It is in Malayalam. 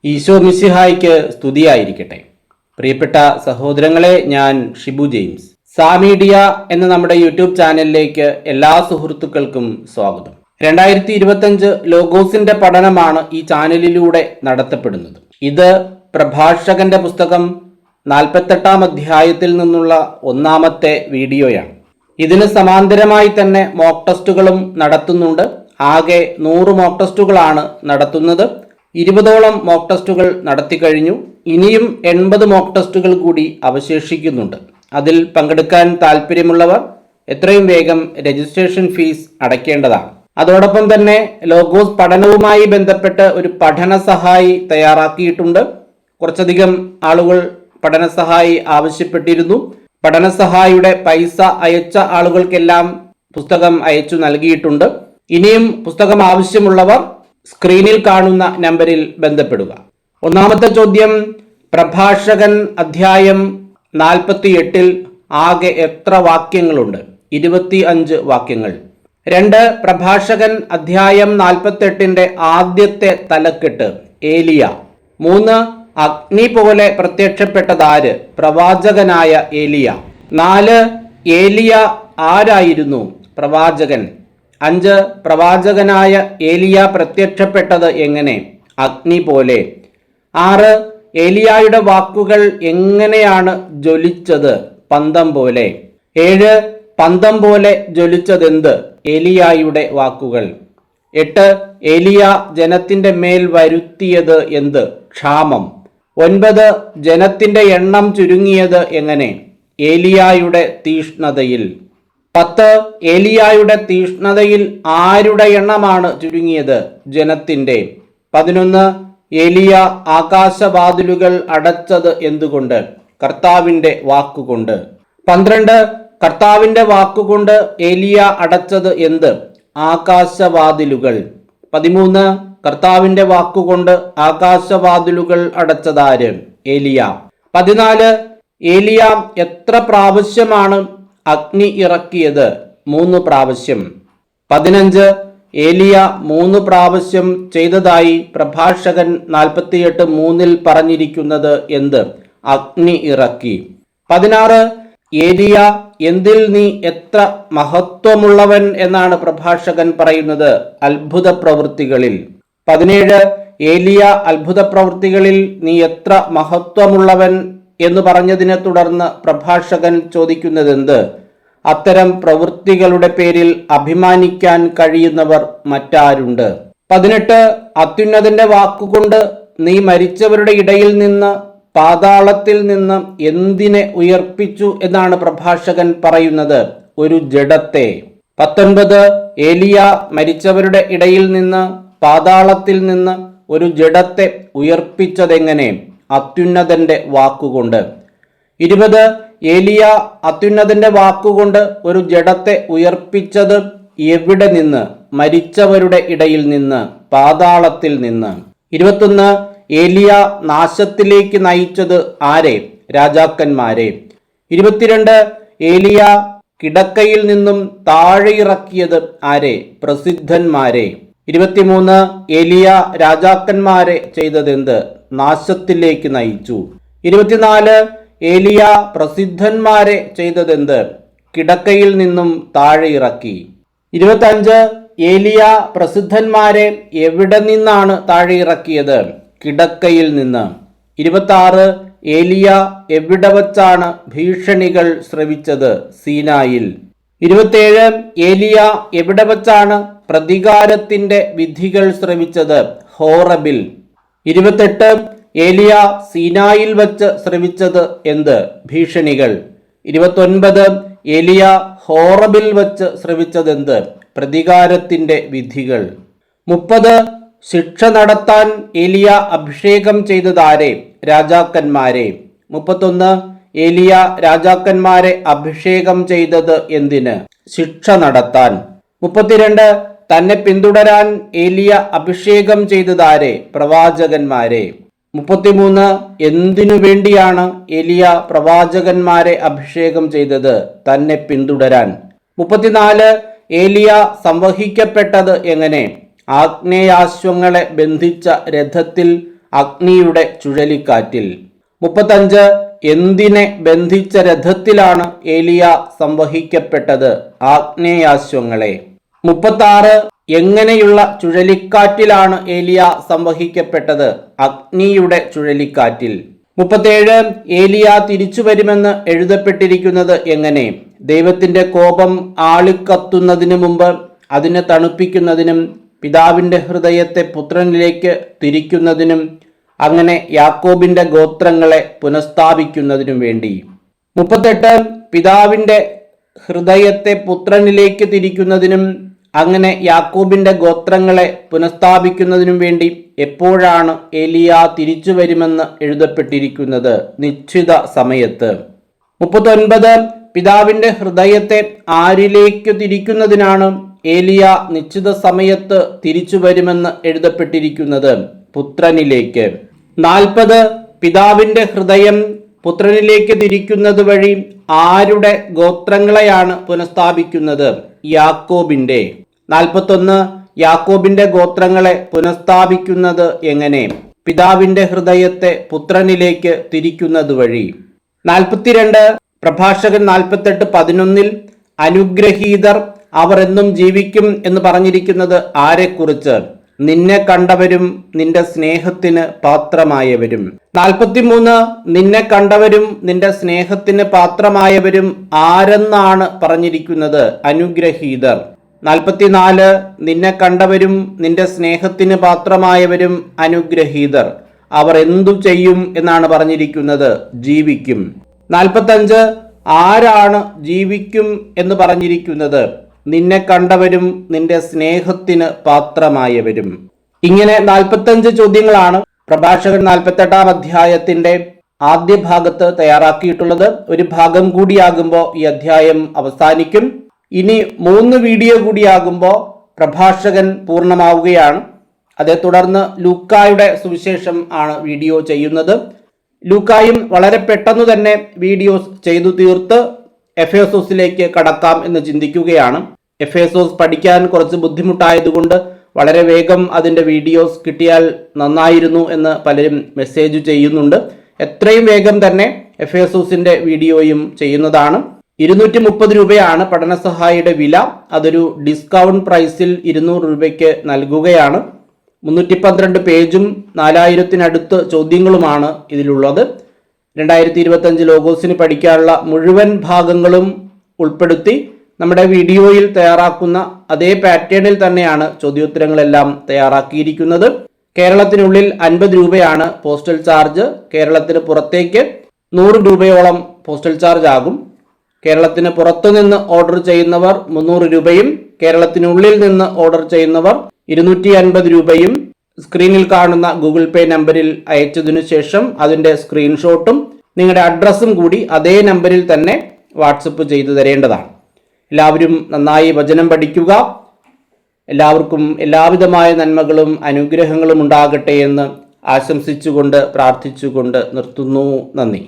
ഈശോ മിശിഹായ്ക്ക് സ്തുതിയായിരിക്കട്ടെ. പ്രിയപ്പെട്ട സഹോദരങ്ങളെ, ഞാൻ ഷിബു ജെയിംസ്. സാമീഡിയ എന്ന നമ്മുടെ യൂട്യൂബ് ചാനലിലേക്ക് എല്ലാ സുഹൃത്തുക്കൾക്കും സ്വാഗതം. 2025 ലോഗോസിന്റെ പഠനമാണ് ഈ ചാനലിലൂടെ നടത്തപ്പെടുന്നത്. ഇത് പ്രഭാഷകന്റെ പുസ്തകം 48 അധ്യായത്തിൽ നിന്നുള്ള ഒന്നാമത്തെ വീഡിയോയാണ്. ഇതിന് സമാന്തരമായി തന്നെ മോക്ക് ടെസ്റ്റുകളും നടത്തുന്നുണ്ട്. ആകെ 100 മോക്ക് ടെസ്റ്റുകളാണ് നടത്തുന്നത്. 20ഓളം മോക്ക് ടെസ്റ്റുകൾ നടത്തി കഴിഞ്ഞു. ഇനിയും 80 മോക്ക് ടെസ്റ്റുകൾ കൂടി അവശേഷിക്കുന്നുണ്ട്. അതിൽ പങ്കെടുക്കാൻ താല്പര്യമുള്ളവർ എത്രയും വേഗം രജിസ്ട്രേഷൻ ഫീസ് അടയ്ക്കേണ്ടതാണ്. അതോടൊപ്പം തന്നെ ലോഗോസ് പഠനവുമായി ബന്ധപ്പെട്ട് ഒരു പഠന സഹായി തയ്യാറാക്കിയിട്ടുണ്ട്. കുറച്ചധികം ആളുകൾ പഠന സഹായി ആവശ്യപ്പെട്ടിരുന്നു. പഠന സഹായിയുടെ പൈസ അയച്ച ആളുകൾക്കെല്ലാം പുസ്തകം അയച്ചു നൽകിയിട്ടുണ്ട്. ഇനിയും പുസ്തകം ആവശ്യമുള്ളവർ സ്ക്രീനിൽ കാണുന്ന നമ്പറിൽ ബന്ധപ്പെടുക. ഒന്നാമത്തെ ചോദ്യം, പ്രഭാഷകൻ അധ്യായം 48 ആകെ എത്ര വാക്യങ്ങളുണ്ട്? 25 വാക്യങ്ങൾ. 2, പ്രഭാഷകൻ അധ്യായം 48 ആദ്യത്തെ തലക്കെട്ട് ഏലിയ. 3, അഗ്നി പോലെ പ്രത്യക്ഷപ്പെട്ടതാര്? പ്രവാചകനായ ഏലിയ. 4, ഏലിയ ആരായിരുന്നു? പ്രവാചകൻ. 5, പ്രവാചകനായ ഏലിയ പ്രത്യക്ഷപ്പെട്ടത് എങ്ങനെ? അഗ്നി പോലെ. 6, ഏലിയായുടെ വാക്കുകൾ എങ്ങനെയാണ് ജ്വലിച്ചത്? പന്തം പോലെ. 7, പന്തം പോലെ ജ്വലിച്ചതെന്ത്? ഏലിയായുടെ വാക്കുകൾ. 8, ഏലിയ ജനത്തിന്റെ മേൽ വരുത്തിയത് എന്ത്? ക്ഷാമം. 9, ജനത്തിന്റെ എണ്ണം ചുരുങ്ങിയത് എങ്ങനെ? ഏലിയായുടെ തീഷ്ണതയിൽ. 10, ഏലിയായുടെ തീഷ്ണതയിൽ ആരുടെ എണ്ണമാണ് ചുരുങ്ങിയത്? ജനത്തിന്റെ. 11, ഏലിയ ആകാശവാതിലുകൾ അടച്ചത് എന്തുകൊണ്ട്? കർത്താവിന്റെ വാക്കുകൊണ്ട്. 12, കർത്താവിന്റെ വാക്കുകൊണ്ട് ഏലിയ അടച്ചത് എന്ത്? ആകാശവാതിലുകൾ. 13, കർത്താവിന്റെ വാക്കുകൊണ്ട് ആകാശവാതിലുകൾ അടച്ചതാര്? ഏലിയ. 14, ഏലിയ എത്ര പ്രാവശ്യമാണ് അഗ്നി ഇറക്കിയത്? 3 പ്രാവശ്യം. 15, ഏലിയ 3 പ്രാവശ്യം ചെയ്തതായി പ്രഭാഷകൻ 48:3 പറഞ്ഞിരിക്കുന്നത് എന്ത്? അഗ്നി ഇറക്കി. 16, ഏലിയ എന്തിൽ നീ എത്ര മഹത്വമുള്ളവൻ എന്നാണ് പ്രഭാഷകൻ പറയുന്നത്? അത്ഭുത പ്രവൃത്തികളിൽ. 17, ഏലിയ അത്ഭുത പ്രവൃത്തികളിൽ നീ എത്ര മഹത്വമുള്ളവൻ എന്ന് പറഞ്ഞതിനെ തുടർന്ന് പ്രഭാഷകൻ ചോദിക്കുന്നത് എന്ത്? അത്തരം പ്രവൃത്തികളുടെ പേരിൽ അഭിമാനിക്കാൻ കഴിയുന്നവർ മറ്റാരുണ്ട്? 18, അത്യുന്നതന്റെ വാക്കുകൊണ്ട് നീ മരിച്ചവരുടെ ഇടയിൽ നിന്ന് പാതാളത്തിൽ നിന്ന് എന്തിനെ ഉയർപ്പിച്ചു എന്നാണ് പ്രഭാഷകൻ പറയുന്നത്? ഒരു ജഡത്തെ. 19, ഏലിയ മരിച്ചവരുടെ ഇടയിൽ നിന്ന് പാതാളത്തിൽ നിന്ന് ഒരു ജഡത്തെ ഉയർപ്പിച്ചതെങ്ങനെ? അത്യുന്നതന്റെ വാക്കുകൊണ്ട്. 20, ഏലിയ അത്യുന്നതന്റെ വാക്കുകൊണ്ട് ഒരു ജഡത്തെ ഉയർപ്പിച്ചത് എവിടെ നിന്ന്? മരിച്ചവരുടെ ഇടയിൽ നിന്ന്, പാതാളത്തിൽ നിന്ന്. 21, ഏലിയ നാശത്തിലേക്ക് നയിച്ചത് ആരെ? രാജാക്കന്മാരെ. 22, ഏലിയ കിടക്കയിൽ നിന്നും താഴെ ഇറക്കിയത് ആരെ? പ്രസിദ്ധന്മാരെ. 23, ഏലിയ രാജാക്കന്മാരെ ചെയ്തതെന്ത്? നാശത്തിലേക്ക് നയിച്ചു. 24, ഏലിയ പ്രസിദ്ധന്മാരെ ചെയ്തതെന്ത്? കിടക്കയിൽ നിന്നും താഴെ ഇറക്കി. 25, ഏലിയ പ്രസിദ്ധന്മാരെ എവിടെ നിന്നാണ് താഴെ ഇറക്കിയത്? കിടക്കയിൽ നിന്ന്. 26, ഏലിയ എവിടെ വച്ചാണ് ഭീഷണികൾ ശ്രവിച്ചത്? സീനായിൽ. 27, ഏലിയ എവിടെ വച്ചാണ് പ്രതികാരത്തിന്റെ വിധികൾ ശ്രവിച്ചത്? ഹോറബിൽ. 28, ഏലിയ സീനായിൽ വച്ച് ശ്രവിച്ചത് എന്ത്? ഭീഷണികൾ. 29, ഏലിയ ഹോറബിൽ വച്ച് ശ്രവിച്ചതെന്ത്? പ്രതികാരത്തിന്റെ വിധികൾ. 30, ശിക്ഷ നടത്താൻ ഏലിയ അഭിഷേകം ചെയ്തതാരെ? രാജാക്കന്മാരെ. 31, ഏലിയ രാജാക്കന്മാരെ അഭിഷേകം ചെയ്തത് എന്തിന്? ശിക്ഷ നടത്താൻ. 32, തന്നെ പിന്തുടരാൻ ഏലിയ അഭിഷേകം ചെയ്തതാരെ? പ്രവാചകന്മാരെ. 33, എന്തിനു വേണ്ടിയാണ് ഏലിയ പ്രവാചകന്മാരെ അഭിഷേകം ചെയ്തത്? തന്നെ പിന്തുടരാൻ. 34, ഏലിയ സംവഹിക്കപ്പെട്ടത് എങ്ങനെ? ആഗ്നേയാശ്വങ്ങളെ ബന്ധിച്ച രഥത്തിൽ അഗ്നിയുടെ ചുഴലിക്കാറ്റിൽ. 35 എന്തിനെ ബന്ധിച്ച രഥത്തിലാണ് ഏലിയ സംവഹിക്കപ്പെട്ടത്? ആഗ്നേയാശ്വങ്ങളെ. 36 എങ്ങനെയുള്ള ചുഴലിക്കാറ്റിലാണ് ഏലിയ സംവഹിക്കപ്പെട്ടത്? അഗ്നിയുടെ ചുഴലിക്കാറ്റിൽ. 37 ഏലിയ തിരിച്ചു വരുമെന്ന് എഴുതപ്പെട്ടിരിക്കുന്നത് എങ്ങനെ? ദൈവത്തിന്റെ കോപം ആളിക്കത്തുന്നതിനു മുമ്പ് അതിനെ തണുപ്പിക്കുന്നതിനും പിതാവിന്റെ ഹൃദയത്തെ പുത്രനിലേക്ക് തിരിക്കുന്നതിനും അങ്ങനെ യാക്കോബിന്റെ ഗോത്രങ്ങളെ പുനഃസ്ഥാപിക്കുന്നതിനും വേണ്ടി. 38 പിതാവിന്റെ ഹൃദയത്തെ പുത്രനിലേക്ക് തിരിക്കുന്നതിനും അങ്ങനെ യാക്കോബിന്റെ ഗോത്രങ്ങളെ പുനഃസ്ഥാപിക്കുന്നതിനും വേണ്ടി എപ്പോഴാണ് ഏലിയ തിരിച്ചു വരുമെന്ന് എഴുതപ്പെട്ടിരിക്കുന്നത്? നിശ്ചിത സമയത്ത്. 39 പിതാവിന്റെ ഹൃദയത്തെ ആരിലേക്ക് തിരിക്കുന്നതിനാണ് ഏലിയ നിശ്ചിത സമയത്ത് തിരിച്ചു വരുമെന്ന് എഴുതപ്പെട്ടിരിക്കുന്നത്? പുത്രനിലേക്ക്. 40 പിതാവിന്റെ ഹൃദയം പുത്രനിലേക്ക് തിരിക്കുന്നത് വഴി ആരുടെ ഗോത്രങ്ങളെയാണ് പുനഃസ്ഥാപിക്കുന്നത്? യാക്കോബിന്റെ. 41 യാക്കോബിന്റെ ഗോത്രങ്ങളെ പുനഃസ്ഥാപിക്കുന്നത് എങ്ങനെ? പിതാവിന്റെ ഹൃദയത്തെ പുത്രനിലേക്ക് തിരിക്കുന്നത് വഴി. 42 പ്രഭാഷകൻ 48:11 അനുഗ്രഹീതർ അവർ എന്നും ജീവിക്കും എന്ന് പറഞ്ഞിരിക്കുന്നത് ആരെക്കുറിച്ച്? നിന്നെ കണ്ടവരും നിന്റെ സ്നേഹത്തിന് പാത്രമായവരും. 43 നിന്നെ കണ്ടവരും നിന്റെ സ്നേഹത്തിന് പാത്രമായവരും ആരെന്നാണ് പറഞ്ഞിരിക്കുന്നത്? അനുഗ്രഹീതർ. 44 നിന്നെ കണ്ടവരും നിന്റെ സ്നേഹത്തിന് പാത്രമായവരും അനുഗ്രഹീതർ അവർ എന്തു ചെയ്യും എന്നാണ് പറഞ്ഞിരിക്കുന്നത്? ജീവിക്കും. 45 ആരാണ് ജീവിക്കും എന്ന് പറഞ്ഞിരിക്കുന്നത്? നിന്നെ കണ്ടവരും നിന്റെ സ്നേഹത്തിന് പാത്രമായവരും. ഇങ്ങനെ 45 ചോദ്യങ്ങളാണ് പ്രഭാഷകൻ 48-ാം അധ്യായത്തിന്റെ ആദ്യ ഭാഗത്ത് തയ്യാറാക്കിയിട്ടുള്ളത്. ഒരു ഭാഗം കൂടിയാകുമ്പോൾ ഈ അധ്യായം അവസാനിക്കും. ഇനി 3 വീഡിയോ കൂടിയാകുമ്പോൾ പ്രഭാഷകൻ പൂർണ്ണമാവുകയാണ്. അതേ തുടർന്ന് ലൂക്കായുടെ സുവിശേഷം ആണ് വീഡിയോ ചെയ്യുന്നത്. ലൂക്കായും വളരെ പെട്ടെന്ന് തന്നെ വീഡിയോസ് ചെയ്തു തീർത്ത് എഫേസോസിലേക്ക് കടക്കാം എന്ന് ചിന്തിക്കുകയാണ്. എഫേസോസ് പഠിക്കാൻ കുറച്ച് ബുദ്ധിമുട്ടായതുകൊണ്ട് വളരെ വേഗം അതിൻ്റെ വീഡിയോസ് കിട്ടിയാൽ നന്നായിരുന്നു എന്ന് പലരും മെസ്സേജ് ചെയ്യുന്നുണ്ട്. എത്രയും വേഗം തന്നെ എഫേസോസിൻ്റെ വീഡിയോയും ചെയ്യുന്നതാണ്. 230 രൂപയാണ് പഠനസഹായിയുടെ വില. അതൊരു ഡിസ്കൗണ്ട് പ്രൈസിൽ 200 രൂപയ്ക്ക് നൽകുകയാണ്. 312 പേജും 4000-നടുത്ത് ചോദ്യങ്ങളുമാണ് ഇതിലുള്ളത്. 2025 ലോഗോസിന് പഠിക്കാനുള്ള മുഴുവൻ ഭാഗങ്ങളും ഉൾപ്പെടുത്തി നമ്മുടെ വീഡിയോയിൽ തയ്യാറാക്കുന്ന അതേ പാറ്റേണിൽ തന്നെയാണ് ചോദ്യോത്തരങ്ങളെല്ലാം തയ്യാറാക്കിയിരിക്കുന്നത്. കേരളത്തിനുള്ളിൽ 50 രൂപയാണ് പോസ്റ്റൽ ചാർജ്. കേരളത്തിന് പുറത്തേക്ക് 100 രൂപയോളം പോസ്റ്റൽ ചാർജ് ആകും. കേരളത്തിന് പുറത്തുനിന്ന് ഓർഡർ ചെയ്യുന്നവർ 300 രൂപയും കേരളത്തിനുള്ളിൽ നിന്ന് ഓർഡർ ചെയ്യുന്നവർ 250 രൂപയും സ്ക്രീനിൽ കാണുന്ന ഗൂഗിൾ പേ നമ്പറിൽ അയച്ചതിനു ശേഷം അതിൻ്റെ സ്ക്രീൻഷോട്ടും നിങ്ങളുടെ അഡ്രസ്സും കൂടി അതേ നമ്പറിൽ തന്നെ വാട്സപ്പ് ചെയ്തു തരേണ്ടതാണ്. എല്ലാവരും നന്നായി വചനം പഠിക്കുക. എല്ലാവർക്കും എല്ലാവിധമായ നന്മകളും അനുഗ്രഹങ്ങളും ഉണ്ടാകട്ടെ എന്ന് ആശംസിച്ചുകൊണ്ട് പ്രാർത്ഥിച്ചുകൊണ്ട് നിർത്തുന്നു. നന്ദി.